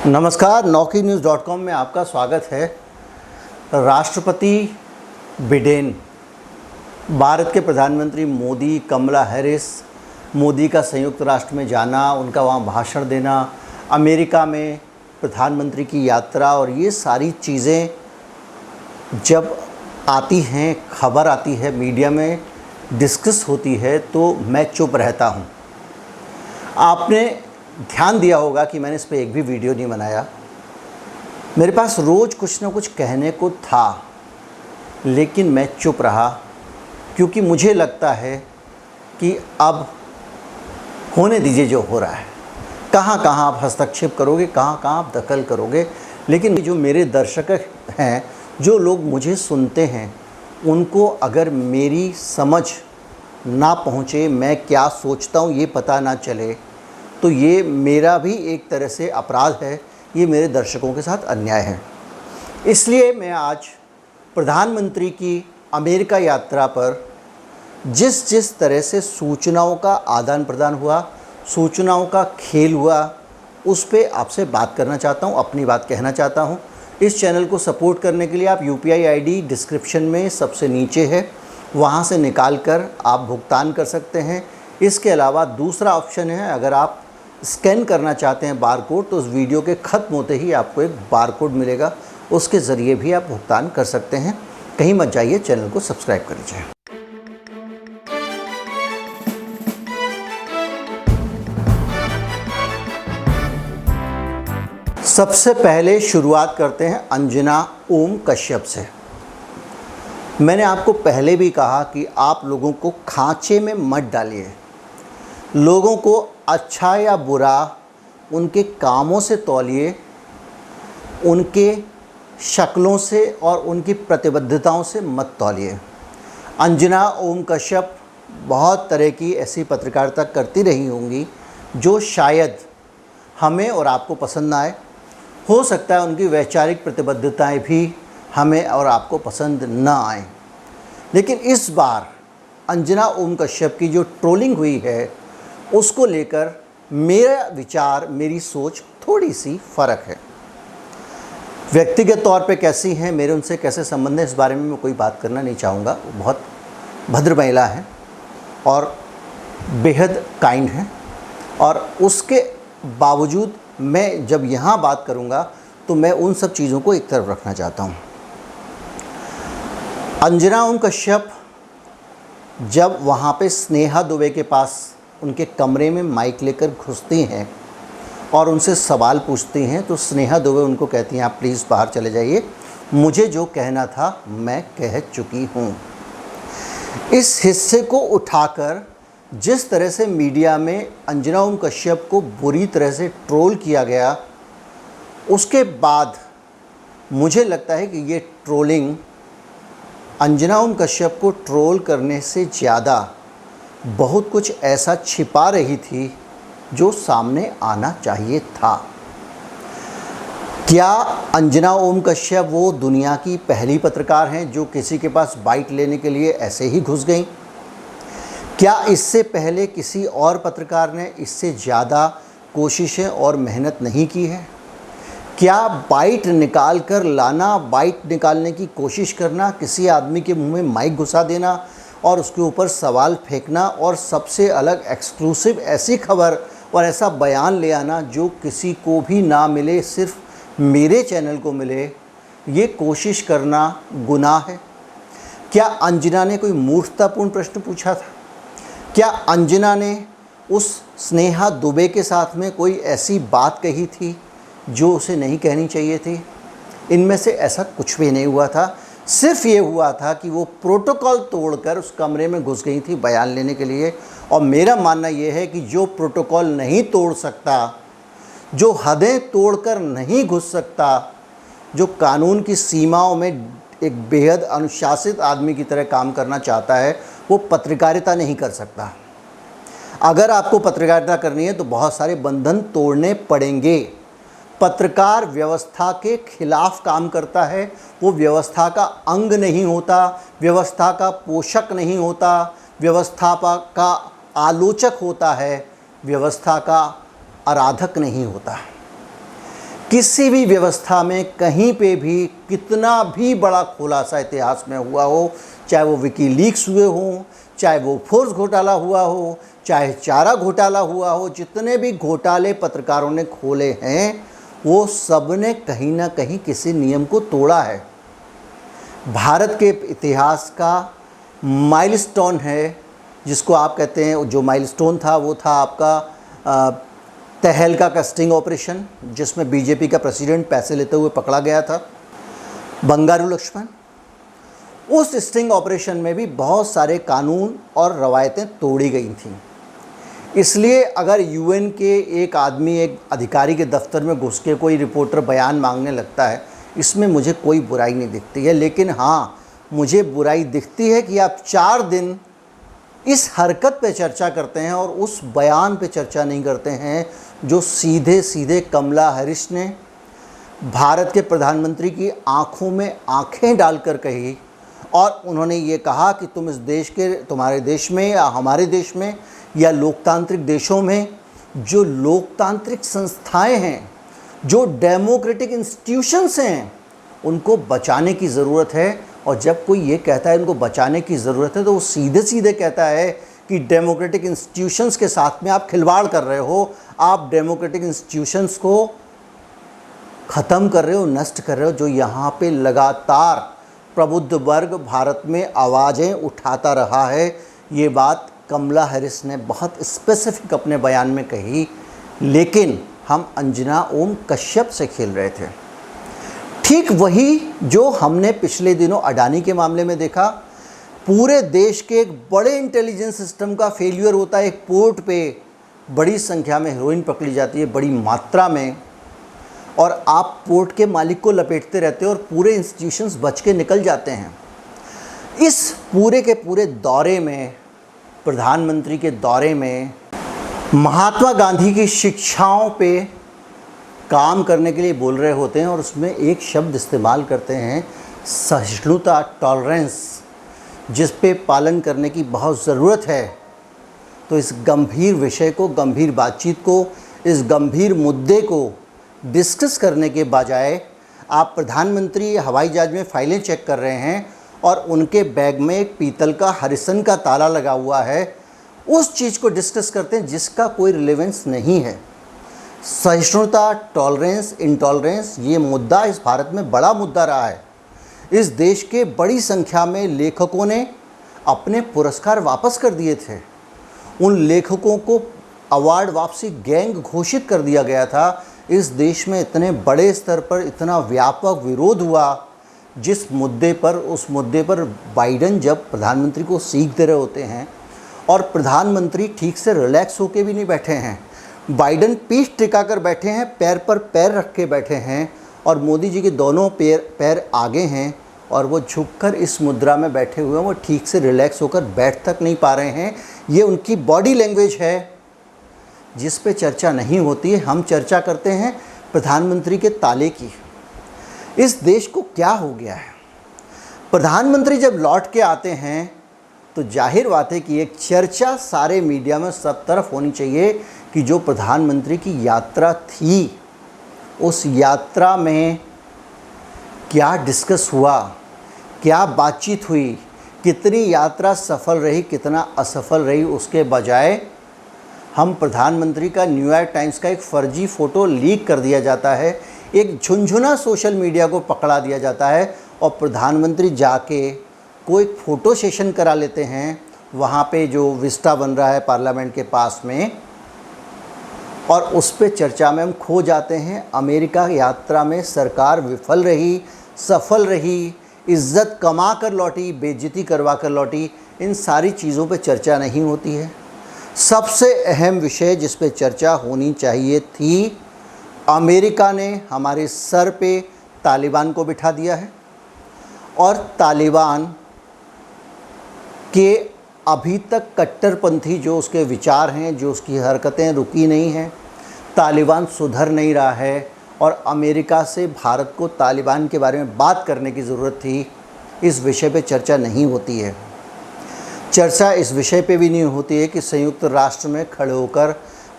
नमस्कार, NaukiNews.com में आपका स्वागत है। राष्ट्रपति बिडेन, भारत के प्रधानमंत्री मोदी, कमला हैरिस, मोदी का संयुक्त राष्ट्र में जाना, उनका वहाँ भाषण देना, अमेरिका में प्रधानमंत्री की यात्रा और ये सारी चीज़ें जब आती हैं, खबर आती है, मीडिया में डिस्कस होती है तो मैं चुप रहता हूँ। आपने ध्यान दिया होगा कि मैंने इस पर एक भी वीडियो नहीं बनाया। मेरे पास रोज़ कुछ ना कुछ कहने को था, लेकिन मैं चुप रहा क्योंकि मुझे लगता है कि अब होने दीजिए जो हो रहा है। कहाँ कहाँ आप हस्तक्षेप करोगे, कहाँ कहाँ आप दखल करोगे, लेकिन जो मेरे दर्शक हैं, जो लोग मुझे सुनते हैं, उनको अगर मेरी समझ ना पहुँचे, मैं क्या सोचता हूँ ये पता ना चले, तो ये मेरा भी एक तरह से अपराध है, ये मेरे दर्शकों के साथ अन्याय है। इसलिए मैं आज प्रधानमंत्री की अमेरिका यात्रा पर जिस तरह से सूचनाओं का आदान प्रदान हुआ, सूचनाओं का खेल हुआ, उस पे आपसे बात करना चाहता हूँ, अपनी बात कहना चाहता हूँ। इस चैनल को सपोर्ट करने के लिए आप UPI ID डिस्क्रिप्शन में सबसे नीचे है, वहाँ से निकाल कर आप भुगतान कर सकते हैं। इसके अलावा दूसरा ऑप्शन है, अगर आप स्कैन करना चाहते हैं बारकोड, तो उस वीडियो के ख़त्म होते ही आपको एक बारकोड मिलेगा, उसके ज़रिए भी आप भुगतान कर सकते हैं। कहीं मत जाइए, चैनल को सब्सक्राइब कर लीजिए। सबसे पहले शुरुआत करते हैं अंजना ओम कश्यप से। मैंने आपको पहले भी कहा कि आप लोगों को खांचे में मत डालिए। लोगों को अच्छा या बुरा उनके कामों से तौलिए, उनके शक्लों से और उनकी प्रतिबद्धताओं से मत तौलिए। अंजना ओम कश्यप बहुत तरह की ऐसी पत्रकारिता करती रही होंगी जो शायद हमें और आपको पसंद ना आए। हो सकता है उनकी वैचारिक प्रतिबद्धताएं भी हमें और आपको पसंद ना आए, लेकिन इस बार अंजना ओम कश्यप की जो ट्रोलिंग हुई है उसको लेकर मेरा विचार, मेरी सोच थोड़ी सी फ़र्क है। व्यक्तिगत तौर पे कैसी हैं, मेरे उनसे कैसे संबंध हैं, इस बारे में मैं कोई बात करना नहीं चाहूँगा। वो बहुत भद्र महिला है और बेहद काइंड है, और उसके बावजूद मैं जब यहाँ बात करूँगा तो मैं उन सब चीज़ों को एक तरफ रखना चाहता हूँ। अंजना ओम कश्यप जब वहाँ पे स्नेहा दुबे के पास उनके कमरे में माइक लेकर घुसती हैं और उनसे सवाल पूछती हैं, तो स्नेहा दुबे उनको कहती हैं, आप प्लीज़ बाहर चले जाइए, मुझे जो कहना था मैं कह चुकी हूँ। इस हिस्से को उठाकर जिस तरह से मीडिया में अंजना ओम कश्यप को बुरी तरह से ट्रोल किया गया, उसके बाद मुझे लगता है कि ये ट्रोलिंग अंजना ओम कश्यप को ट्रोल करने से ज़्यादा बहुत कुछ ऐसा छिपा रही थी जो सामने आना चाहिए था। क्या अंजना ओम कश्यप वो दुनिया की पहली पत्रकार हैं जो किसी के पास बाइट लेने के लिए ऐसे ही घुस गईं? क्या इससे पहले किसी और पत्रकार ने इससे ज़्यादा कोशिशें और मेहनत नहीं की है? क्या बाइट निकाल कर लाना, बाइट निकालने की कोशिश करना, किसी आदमी के मुंह में माइक घुसा देना और उसके ऊपर सवाल फेंकना और सबसे अलग एक्सक्लूसिव ऐसी खबर और ऐसा बयान ले आना जो किसी को भी ना मिले, सिर्फ मेरे चैनल को मिले, ये कोशिश करना गुनाह है? क्या अंजना ने कोई मूर्खतापूर्ण प्रश्न पूछा था? क्या अंजना ने उस स्नेहा दुबे के साथ में कोई ऐसी बात कही थी जो उसे नहीं कहनी चाहिए थी? इनमें से ऐसा कुछ भी नहीं हुआ था। सिर्फ ये हुआ था कि वो प्रोटोकॉल तोड़कर उस कमरे में घुस गई थी बयान लेने के लिए। और मेरा मानना ये है कि जो प्रोटोकॉल नहीं तोड़ सकता, जो हदें तोड़कर नहीं घुस सकता, जो कानून की सीमाओं में एक बेहद अनुशासित आदमी की तरह काम करना चाहता है, वो पत्रकारिता नहीं कर सकता। अगर आपको पत्रकारिता करनी है तो बहुत सारे बंधन तोड़ने पड़ेंगे। पत्रकार व्यवस्था के खिलाफ काम करता है, वो व्यवस्था का अंग नहीं होता, व्यवस्था का पोषक नहीं होता, व्यवस्था का आलोचक होता है, व्यवस्था का आराधक नहीं होता। किसी भी व्यवस्था में कहीं पे भी कितना भी बड़ा खुलासा इतिहास में हुआ हो, चाहे वो विकीलीक्स हुए हों, चाहे वो फोर्स घोटाला हुआ हो, चाहे चारा घोटाला हुआ हो, जितने भी घोटाले पत्रकारों ने खोले हैं वो सब ने कहीं ना कहीं किसी नियम को तोड़ा है। भारत के इतिहास का माइलस्टोन है, जिसको आप कहते हैं, जो माइलस्टोन था वो था आपका तहलका का स्टिंग ऑपरेशन, जिसमें बीजेपी का प्रेसिडेंट पैसे लेते हुए पकड़ा गया था, बंगारू लक्ष्मण। उस स्टिंग ऑपरेशन में भी बहुत सारे कानून और रवायतें तोड़ी गई थीं। इसलिए अगर यूएन के एक आदमी एक अधिकारी के दफ्तर में घुस के कोई रिपोर्टर बयान मांगने लगता है, इसमें मुझे कोई बुराई नहीं दिखती है। लेकिन हाँ, मुझे बुराई दिखती है कि आप 4 दिन इस हरकत पे चर्चा करते हैं और उस बयान पे चर्चा नहीं करते हैं जो सीधे सीधे कमला हैरिस ने भारत के प्रधानमंत्री की आंखों में आंखें डालकर कही। और उन्होंने ये कहा कि तुम इस देश के, तुम्हारे देश में या हमारे देश में या लोकतांत्रिक देशों में जो लोकतांत्रिक संस्थाएं हैं, जो डेमोक्रेटिक इंस्टीट्यूशंस हैं, उनको बचाने की ज़रूरत है। और जब कोई ये कहता है उनको बचाने की ज़रूरत है, तो वो सीधे सीधे कहता है कि डेमोक्रेटिक इंस्टीट्यूशंस के साथ में आप खिलवाड़ कर रहे हो, आप डेमोक्रेटिक इंस्टीट्यूशंस को ख़त्म कर रहे हो, नष्ट कर रहे हो। जो यहाँ पे लगातार प्रबुद्ध वर्ग भारत में आवाज़ें उठाता रहा है, ये बात कमला हैरिस ने बहुत स्पेसिफिक अपने बयान में कही। लेकिन हम अंजना ओम कश्यप से खेल रहे थे। ठीक वही जो हमने पिछले दिनों अडानी के मामले में देखा। पूरे देश के एक बड़े इंटेलिजेंस सिस्टम का फेलियर होता है। एक पोर्ट पे बड़ी संख्या में हेरोइन पकड़ी जाती है, बड़ी मात्रा में, और आप पोर्ट के मालिक को लपेटते रहते हो और पूरे इंस्टीट्यूशंस बच के निकल जाते हैं। इस पूरे के पूरे दौरे में, प्रधानमंत्री के दौरे में, महात्मा गांधी की शिक्षाओं पे काम करने के लिए बोल रहे होते हैं और उसमें एक शब्द इस्तेमाल करते हैं, सहिष्णुता, टॉलरेंस, जिस पे पालन करने की बहुत ज़रूरत है। तो इस गंभीर विषय को, गंभीर बातचीत को, इस गंभीर मुद्दे को डिस्कस करने के बजाय आप प्रधानमंत्री हवाई जहाज़ में फाइलें चेक कर रहे हैं और उनके बैग में एक पीतल का हरिसन का ताला लगा हुआ है, उस चीज़ को डिस्कस करते हैं जिसका कोई रिलेवेंस नहीं है। सहिष्णुता, टॉलरेंस, इंटॉलरेंस, ये मुद्दा इस भारत में बड़ा मुद्दा रहा है। इस देश के बड़ी संख्या में लेखकों ने अपने पुरस्कार वापस कर दिए थे। उन लेखकों को अवार्ड वापसी गैंग घोषित कर दिया गया था। इस देश में इतने बड़े स्तर पर इतना व्यापक विरोध हुआ जिस मुद्दे पर, उस मुद्दे पर बाइडेन जब प्रधानमंत्री को सीख दे रहे होते हैं और प्रधानमंत्री ठीक से रिलैक्स होके भी नहीं बैठे हैं, बाइडेन पीठ टिकाकर बैठे हैं, पैर पर पैर रख के बैठे हैं और मोदी जी के दोनों पैर आगे हैं और वो झुककर इस मुद्रा में बैठे हुए हैं। वो ठीक से रिलैक्स होकर बैठ तक नहीं पा रहे हैं। ये उनकी बॉडी लैंग्वेज है जिस पे चर्चा नहीं होती है। हम चर्चा करते हैं प्रधानमंत्री के ताले की। इस देश को क्या हो गया है? प्रधानमंत्री जब लौट के आते हैं तो जाहिर बात है कि एक चर्चा सारे मीडिया में सब तरफ होनी चाहिए कि जो प्रधानमंत्री की यात्रा थी, उस यात्रा में क्या डिस्कस हुआ, क्या बातचीत हुई, कितनी यात्रा सफल रही, कितना असफल रही। उसके बजाय हम प्रधानमंत्री का न्यूयॉर्क टाइम्स का एक फर्जी फ़ोटो लीक कर दिया जाता है, एक झुनझुना सोशल मीडिया को पकड़ा दिया जाता है और प्रधानमंत्री जाके कोई फ़ोटो सेशन करा लेते हैं वहाँ पे जो विस्टा बन रहा है पार्लियामेंट के पास में, और उस पे चर्चा में हम खो जाते हैं। अमेरिका यात्रा में सरकार विफल रही, सफल रही, इज़्ज़त कमा कर लौटी, बेइज्जती करवा कर लौटी, इन सारी चीज़ों पे चर्चा नहीं होती है। सबसे अहम विषय जिस पे चर्चा होनी चाहिए थी, अमेरिका ने हमारे सर पे तालिबान को बिठा दिया है और तालिबान के अभी तक कट्टरपंथी जो उसके विचार हैं, जो उसकी हरकतें रुकी नहीं हैं, तालिबान सुधर नहीं रहा है और अमेरिका से भारत को तालिबान के बारे में बात करने की ज़रूरत थी। इस विषय पे चर्चा नहीं होती है। चर्चा इस विषय पे भी नहीं होती है कि संयुक्त राष्ट्र में खड़े होकर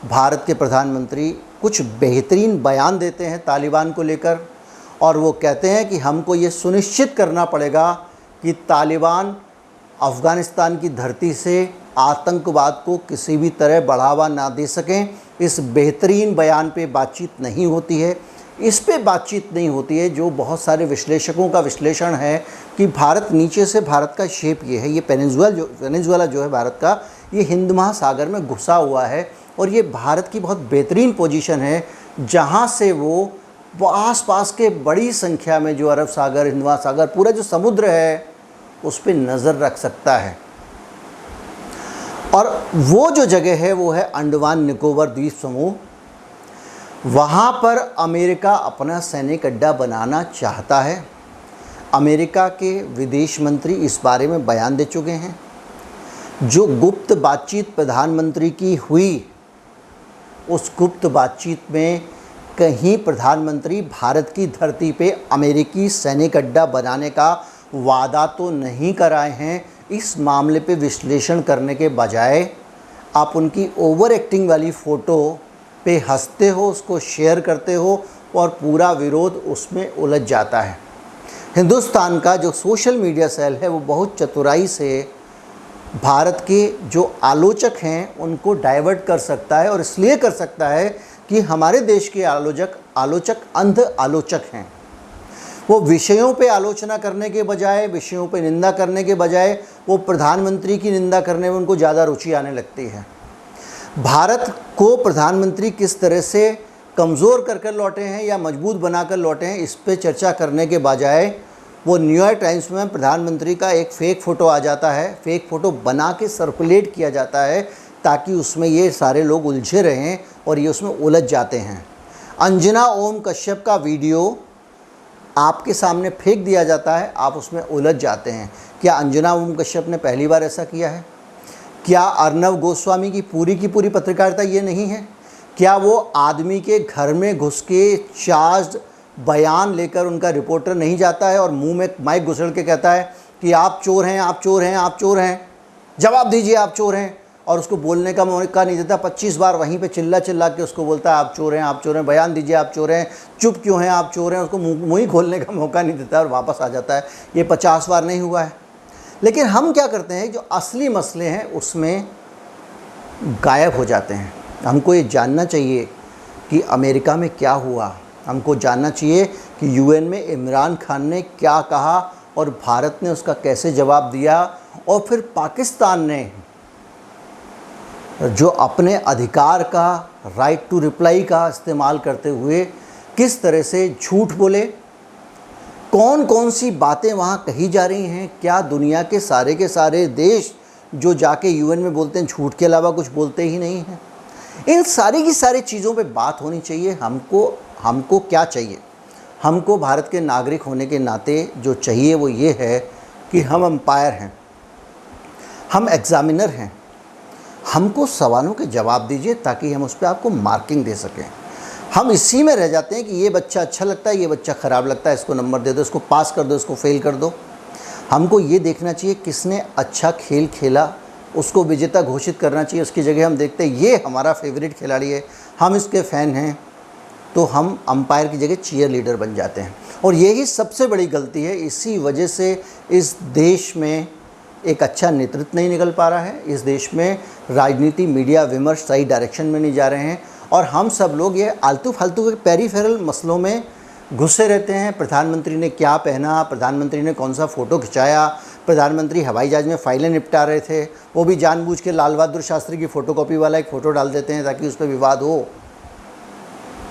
भारत के प्रधानमंत्री कुछ बेहतरीन बयान देते हैं तालिबान को लेकर, और वो कहते हैं कि हमको ये सुनिश्चित करना पड़ेगा कि तालिबान अफ़गानिस्तान की धरती से आतंकवाद को किसी भी तरह बढ़ावा ना दे सकें। इस बेहतरीन बयान पे बातचीत नहीं होती है, इस पे बातचीत नहीं होती है। जो बहुत सारे विश्लेषकों का विश्लेषण है कि भारत नीचे से, भारत का शेप ये है, ये पेनिनसुला जो है भारत का, ये हिंद महासागर में घुसा हुआ है, और ये भारत की बहुत बेहतरीन पोजीशन है जहाँ से वो आस-पास के बड़ी संख्या में जो अरब सागर, हिंद महासागर, पूरा जो समुद्र है उस पर नज़र रख सकता है। और वो जो जगह है वो है अंडमान निकोबार द्वीप समूह। वहाँ पर अमेरिका अपना सैनिक अड्डा बनाना चाहता है। अमेरिका के विदेश मंत्री इस बारे में बयान दे चुके हैं। जो गुप्त बातचीत प्रधानमंत्री की हुई, उस गुप्त बातचीत में कहीं प्रधानमंत्री भारत की धरती पे अमेरिकी सैनिक अड्डा बनाने का वादा तो नहीं कराए हैं। इस मामले पे विश्लेषण करने के बजाय आप उनकी ओवर एक्टिंग वाली फ़ोटो पे हंसते हो, उसको शेयर करते हो, और पूरा विरोध उसमें उलझ जाता है। हिंदुस्तान का जो सोशल मीडिया सेल है वो बहुत चतुराई से भारत के जो आलोचक हैं उनको डाइवर्ट कर सकता है, और इसलिए कर सकता है कि हमारे देश के आलोचक अंध आलोचक हैं। वो विषयों पे आलोचना करने के बजाय, विषयों पे निंदा करने के बजाय, वो प्रधानमंत्री की निंदा करने में उनको ज़्यादा रुचि आने लगती है। भारत को प्रधानमंत्री किस तरह से कमज़ोर कर लौटे हैं या मजबूत बनाकर लौटे हैं, इस पे चर्चा करने के बजाय वो न्यूयॉर्क टाइम्स में प्रधानमंत्री का एक फ़ेक फ़ोटो आ जाता है, फ़ेक फ़ोटो बना के सर्कुलेट किया जाता है ताकि उसमें ये सारे लोग उलझे रहें और ये उसमें उलझ जाते हैं। अंजना ओम कश्यप का वीडियो आपके सामने फेंक दिया जाता है, आप उसमें उलझ जाते हैं। क्या अंजना ओम कश्यप ने पहली बार ऐसा किया है? क्या अर्नब गोस्वामी की पूरी पत्रकारिता ये नहीं है? क्या वो आदमी के घर में घुस के चार्ज बयान लेकर उनका रिपोर्टर नहीं जाता है और मुंह में माइक घुसेड़ के कहता है कि आप चोर हैं, आप चोर हैं, आप चोर हैं, जवाब दीजिए, आप चोर हैं, और उसको बोलने का मौका नहीं देता। 25 बार वहीं पे चिल्ला के उसको बोलता है आप चोर हैं, आप चोर हैं, बयान दीजिए, आप चोर हैं, चुप क्यों हैं, आप चोर हैं, उसको मुँह ही खोलने का मौका नहीं देता और वापस आ जाता है। ये 50 बार नहीं हुआ है। लेकिन हम क्या करते हैं, जो असली मसले हैं उसमें गायब हो जाते हैं। हमको ये जानना चाहिए कि अमेरिका में क्या हुआ, हमको जानना चाहिए कि यूएन में इमरान खान ने क्या कहा और भारत ने उसका कैसे जवाब दिया, और फिर पाकिस्तान ने जो अपने अधिकार का, राइट टू रिप्लाई का इस्तेमाल करते हुए किस तरह से झूठ बोले, कौन कौन सी बातें वहाँ कही जा रही हैं। क्या दुनिया के सारे देश जो जाके यूएन में बोलते हैं झूठ के अलावा कुछ बोलते ही नहीं हैं। इन सारी की सारी चीज़ों पे बात होनी चाहिए। हमको क्या चाहिए? हमको भारत के नागरिक होने के नाते जो चाहिए वो ये है कि हम अंपायर हैं, हम एग्ज़ामिनर हैं। हमको सवालों के जवाब दीजिए ताकि हम उस पर आपको मार्किंग दे सकें। हम इसी में रह जाते हैं कि ये बच्चा अच्छा लगता है, ये बच्चा ख़राब लगता है, इसको नंबर दे दो, इसको पास कर दो, इसको फेल कर दो। हमको ये देखना चाहिए किसने अच्छा खेल खेला, उसको विजेता घोषित करना चाहिए। उसकी जगह हम देखते हैं ये हमारा फेवरेट खिलाड़ी है, हम इसके फ़ैन हैं, तो हम अंपायर की जगह चीयर लीडर बन जाते हैं। और यही सबसे बड़ी गलती है। इसी वजह से इस देश में एक अच्छा नेतृत्व नहीं निकल पा रहा है। इस देश में राजनीति, मीडिया, विमर्श सही डायरेक्शन में नहीं जा रहे हैं, और हम सब लोग ये आलतू फालतू के पेरीफेरल मसलों में घुसे रहते हैं। प्रधानमंत्री ने क्या पहना, प्रधानमंत्री ने कौन सा फ़ोटो खिंचाया, प्रधानमंत्री हवाई जहाज़ में फ़ाइलें निपटा रहे थे, वो भी जानबूझ के लाल बहादुर शास्त्री की फ़ोटोकॉपी वाला एक फ़ोटो डाल देते हैं ताकि उस पर विवाद हो।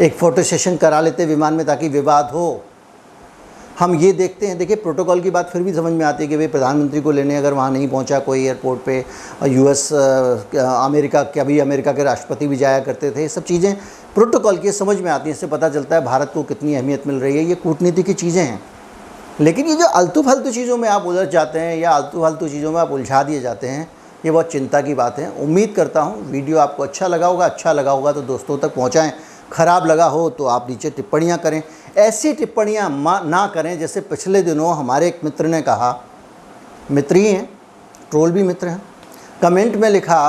एक फ़ोटो सेशन करा लेते विमान में ताकि विवाद हो। हम ये देखते हैं, देखिए प्रोटोकॉल की बात फिर भी समझ में आती है कि भाई प्रधानमंत्री को लेने अगर वहाँ नहीं पहुँचा कोई एयरपोर्ट पे, यूएस, अमेरिका, कभी अमेरिका के राष्ट्रपति भी जाया करते थे, ये सब चीज़ें प्रोटोकॉल की समझ में आती हैं। इससे पता चलता है भारत को कितनी अहमियत मिल रही है। ये कूटनीति की चीज़ें हैं। लेकिन ये जो आलतू फालतू चीज़ों में आप उलझ जाते हैं या आलतू फालतू चीज़ों में आप उलझा दिए जाते हैं, ये बहुत चिंता की बात है। उम्मीद करता हूँ वीडियो आपको अच्छा लगा होगा तो दोस्तों तक पहुँचाएँ। ख़राब लगा हो तो आप नीचे टिप्पणियाँ करें। ऐसी टिप्पणियाँ ना करें जैसे पिछले दिनों हमारे एक मित्र ने कहा, मित्र ही हैं, ट्रोल भी मित्र हैं, कमेंट में लिखा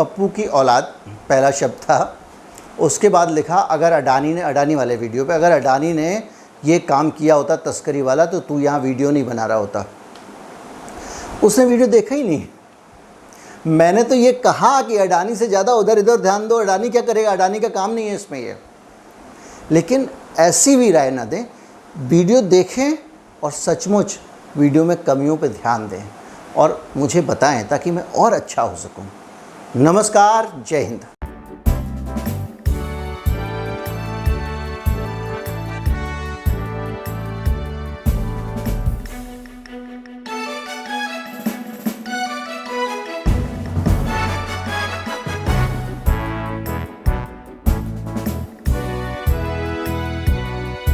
पप्पू की औलाद पहला शब्द था। उसके बाद लिखा अगर अडानी ने, अडानी वाले वीडियो पे, अगर अडानी ने ये काम किया होता तस्करी वाला तो तू यहाँ वीडियो नहीं बना रहा होता। उसने वीडियो देखा ही नहीं। मैंने तो ये कहा कि अडानी से ज़्यादा उधर इधर ध्यान दो, अडानी क्या करेगा, अडानी का काम नहीं है इसमें ये। लेकिन ऐसी भी राय ना दें, वीडियो देखें और सचमुच वीडियो में कमियों पे ध्यान दें और मुझे बताएं ताकि मैं और अच्छा हो सकूं। नमस्कार, जय हिंद।